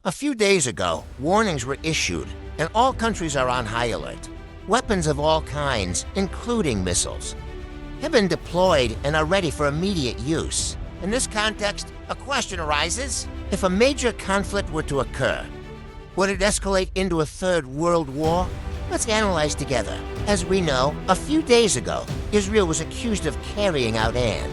A few days ago, warnings were issued, and all countries are on high alert. Weapons of all kinds, including missiles, have been deployed and are ready for immediate use. In this context, a question arises: if a major conflict were to occur, would it escalate into a third world war? Let's analyze together. As we know, a few days ago, Israel was accused of carrying out an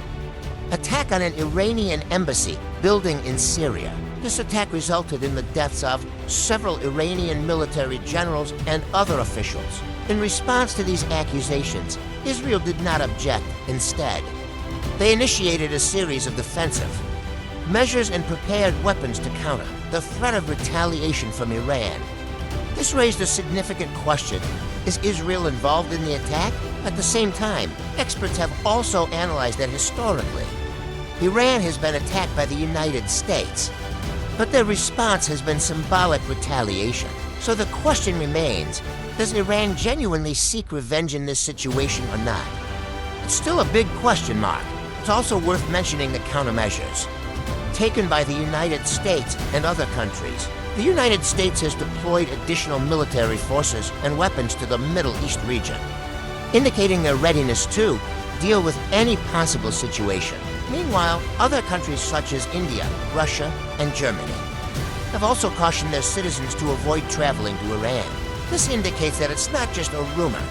attack on an Iranian embassy building in Syria. This attack resulted in the deaths of several Iranian military generals and other officials. In response to these accusations, Israel did not object. Instead, they initiated a series of defensive measures and prepared weapons to counter the threat of retaliation from Iran. This raised a significant question: is Israel involved in the attack? At the same time, experts have also analyzed that historically, Iran has been attacked by the United States, but their response has been symbolic retaliation. So the question remains, does Iran genuinely seek revenge in this situation or not? It's still a big question mark. It's also worth mentioning the countermeasures taken by the United States and other countries. The United States has deployed additional military forces and weapons to the Middle East region, indicating their readiness to deal with any possible situation. Meanwhile, other countries such as India, Russia, and Germany have also cautioned their citizens to avoid traveling to Iran. This indicates that it's not just a rumor.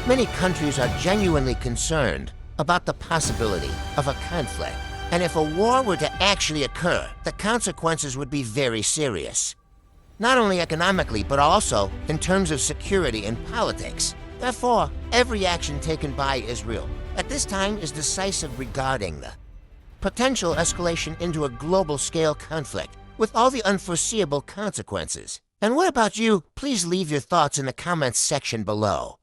Many countries are genuinely concerned about the possibility of a conflict. And if a war were to actually occur, the consequences would be very serious. Not only economically, but also in terms of security and politics. Therefore, every action taken by Israel at this time is decisive regarding the potential escalation into a global-scale conflict with all the unforeseeable consequences. And what about you? Please leave your thoughts in the comments section below.